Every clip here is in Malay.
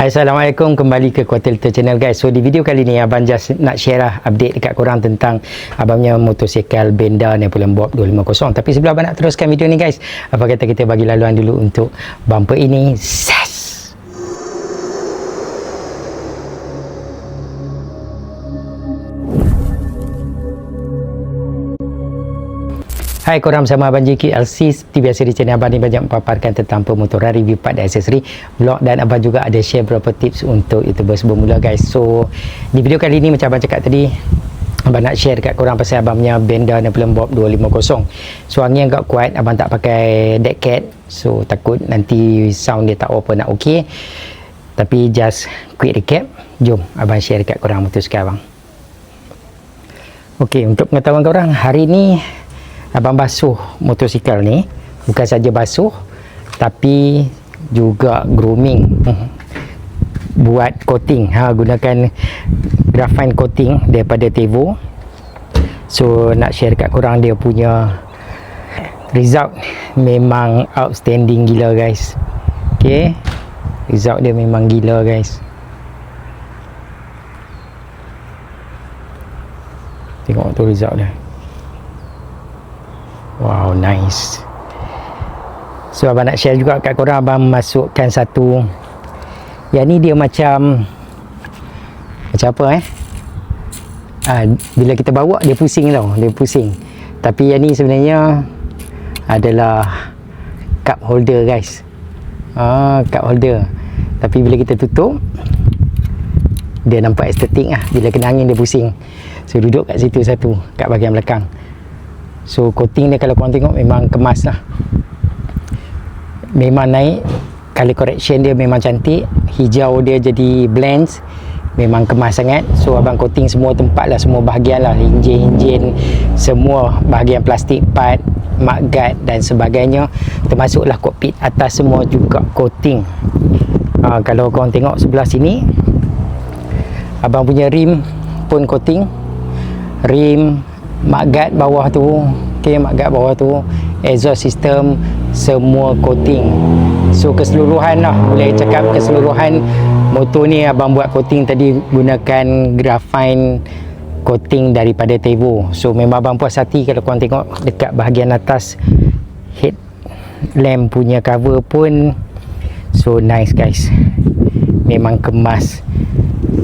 Assalamualaikum, kembali ke Kuartal Liter Channel guys. So di video kali ni abang just nak share lah update dekat korang tentang abangnya motosikal Benda Napoleon Bob 250. Tapi sebelum abang nak teruskan video ni guys, apa kata kita bagi laluan dulu untuk bumper ini. Ses! Hai korang, bersama Abang JK LC. Seperti biasa di channel abang ni banyak mempaparkan tentang pemotoran, review part dan aksesori, vlog, dan abang juga ada share beberapa tips untuk YouTubers bermula guys. So di video kali ni macam abang cakap tadi, abang nak share dekat korang pasal abang punya Benda Napoleon Bob 250. So angin agak kuat, abang tak pakai dead cat, so takut nanti sound dia tak apa nak okey. Tapi just quick recap, jom abang share dekat korang motosikal abang. Okey, untuk pengetahuan korang, hari ni abang basuh motosikal ni. Bukan saja basuh, tapi juga grooming, buat coating, gunakan graphite coating daripada Tevo. So nak share kat korang, dia punya result memang outstanding gila guys. Okay, result dia memang gila guys. Tengok tu result dia. Wow, nice. So abang nak share juga kat korang, abang masukkan satu, yang ni dia macam apa bila kita bawa dia pusing tau, dia pusing. Tapi yang ni sebenarnya adalah cup holder guys. Cup holder. Tapi bila kita tutup, dia nampak estetik lah. Bila kena angin dia pusing. So duduk kat situ satu, kat bahagian belakang. So coating dia kalau korang tengok memang kemas lah, memang naik. Color correction dia memang cantik. Hijau dia jadi blends, memang kemas sangat. So abang coating semua tempat lah, semua bahagian lah, enjin, semua bahagian plastik part, mudguard dan sebagainya, termasuklah kokpit atas semua juga coating. Kalau korang tengok sebelah sini, abang punya rim pun coating. Rim, mudguard bawah tu, mudguard bawah tu, exhaust system, semua coating. So keseluruhan lah, boleh cakap keseluruhan motor ni abang buat coating tadi gunakan graphite coating daripada Tevo. So memang abang puas hati kalau korang tengok dekat bahagian atas head lamp punya cover pun, so nice guys, memang kemas.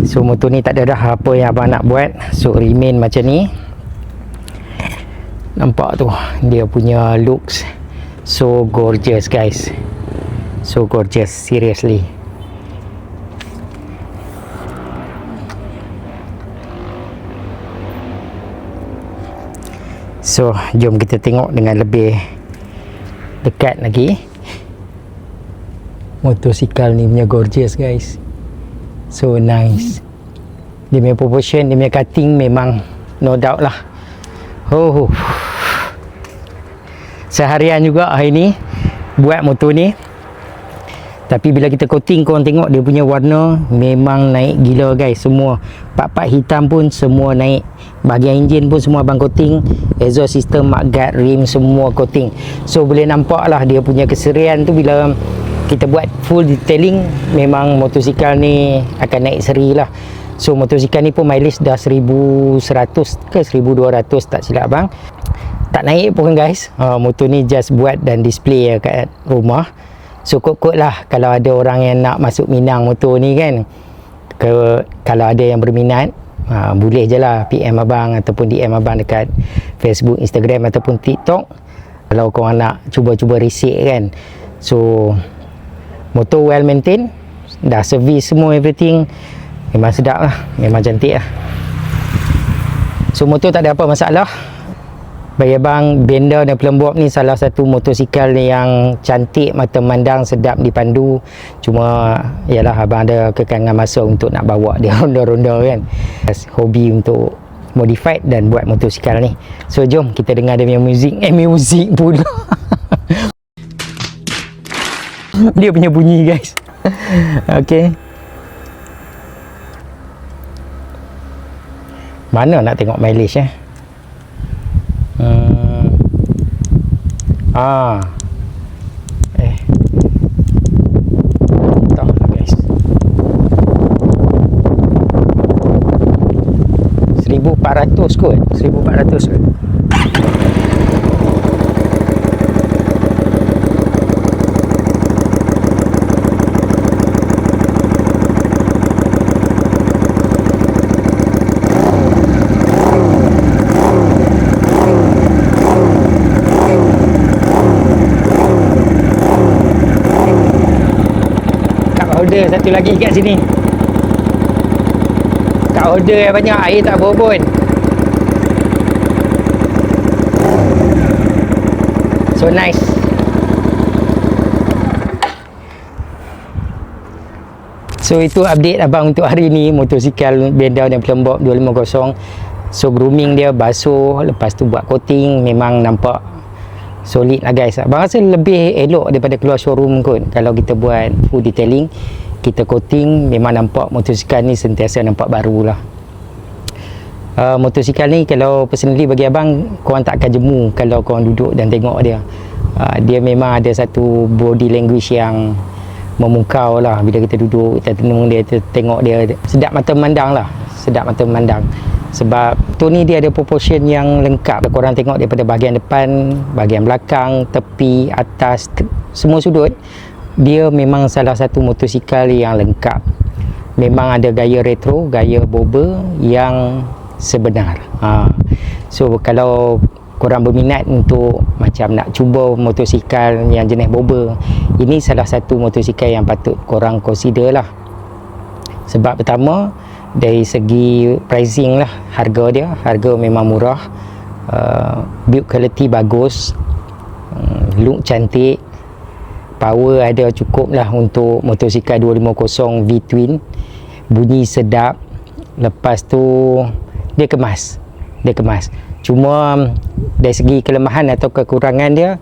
So motor ni tak ada dah apa yang abang nak buat, so remain macam ni. Nampak tu dia punya looks so gorgeous guys, so gorgeous, seriously. So jom kita tengok dengan lebih dekat lagi. Motosikal ni punya gorgeous guys, so nice. Dia punya proportion, dia punya cutting memang no doubt lah. Seharian juga hari ni buat motor ni. Tapi bila kita coating, korang tengok dia punya warna memang naik gila guys. Semua part-part hitam pun semua naik. Bahagian enjin pun semua abang coating. Exhaust system, mudguard, rim, semua coating. So boleh nampak lah dia punya keserian tu. Bila kita buat full detailing, memang motosikal ni akan naik seri lah. So motosikal ni pun mileage dah 1100 ke 1200 tak silap abang. Tak naik pun guys. Motor ni just buat dan display kat rumah. So kot-kot lah kalau ada orang yang nak masuk minang motor ni kan, kalau ada yang berminat, boleh je lah PM abang ataupun DM abang dekat Facebook, Instagram ataupun TikTok. Kalau korang nak cuba-cuba resik kan. So motor well maintain, dah service semua everything, memang sedap lah, memang cantik lah. So motor tak ada apa masalah. Bagi abang, Benda Napoleon Bob ni salah satu motosikal yang cantik, mata memandang, sedap dipandu. Cuma yalah, abang ada kekangan masa untuk nak bawa dia ronda-ronda kan. Hobi untuk modified dan buat motosikal ni. So jom kita dengar dia punya muzik. Muzik pula. Dia punya bunyi guys. Okay, mana nak tengok mileage Tak lah guys. 1400 kot, 1400 kot. Holder satu lagi kat sini. Kat holder yang banyak, air tak bau pun. So nice. So itu update abang untuk hari ni, motosikal Benda dan Pelembab 250. So grooming dia basuh, lepas tu buat coating, memang nampak solid lah guys. Abang rasa lebih elok daripada keluar showroom kot. Kalau kita buat full detailing, kita coating, memang nampak motosikal ni sentiasa nampak baru lah. Motosikal ni kalau personally bagi abang, korang tak akan jemu kalau korang duduk dan tengok dia. Dia memang ada satu body language yang memukau lah. Bila kita duduk, kita tenung dia, kita tengok dia, sedap mata memandang lah. Sedap mata memandang. Sebab tu ni dia ada proportion yang lengkap. Korang tengok daripada bahagian depan, bahagian belakang, tepi, atas, semua sudut, dia memang salah satu motosikal yang lengkap. Memang ada gaya retro, gaya bobber yang sebenar. So kalau korang berminat untuk macam nak cuba motosikal yang jenis bobber, ini salah satu motosikal yang patut korang consider lah. Sebab pertama, dari segi pricing lah, harga memang murah, build quality bagus, look cantik, power ada cukup lah untuk motosikal 250 V-twin, bunyi sedap, lepas tu dia kemas. Cuma dari segi kelemahan atau kekurangan dia,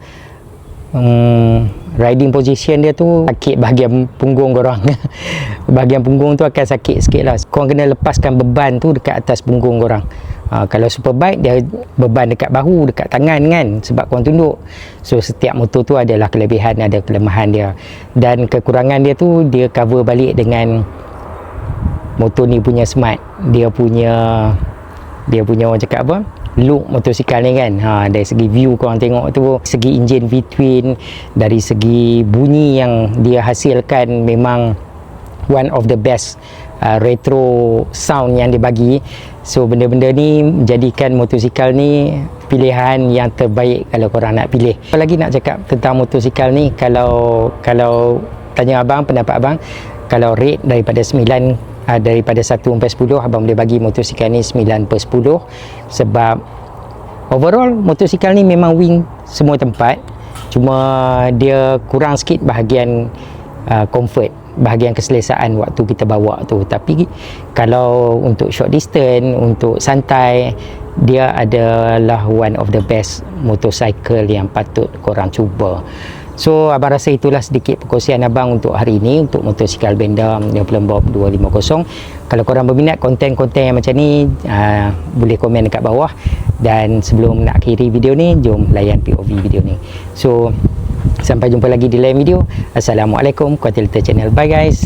riding position dia tu sakit bahagian punggung korang. Bahagian punggung tu akan sakit sikit lah. Korang kena lepaskan beban tu dekat atas punggung korang. Kalau superbike dia beban dekat bahu, dekat tangan kan, sebab korang tunduk. So setiap motor tu adalah kelebihan, ada kelemahan dia. Dan kekurangan dia tu, dia cover balik dengan motor ni punya smart. Dia punya orang cakap apa, look motosikal ni kan. Dari segi view korang tengok tu, segi engine V-twin, dari segi bunyi yang dia hasilkan, memang one of the best retro sound yang dia bagi. So benda-benda ni menjadikan motosikal ni pilihan yang terbaik kalau korang nak pilih. Apa lagi nak cakap tentang motosikal ni, kalau tanya abang, pendapat abang, kalau rate daripada 1/10, abang boleh bagi motosikal ni 9/10. Sebab overall motosikal ni memang wing semua tempat, cuma dia kurang sikit bahagian comfort, bahagian keselesaan waktu kita bawa tu. Tapi kalau untuk short distance, untuk santai, dia adalah one of the best motorcycle yang patut korang cuba. So abang rasa itulah sedikit perkongsian abang untuk hari ini, untuk motosikal Benda yang Pelembab 250. Kalau korang berminat konten-konten yang macam ni, boleh komen dekat bawah. Dan sebelum nak akhiri video ni, jom layan POV video ni. So sampai jumpa lagi di lain video. Assalamualaikum, Kuatilita Channel. Bye guys.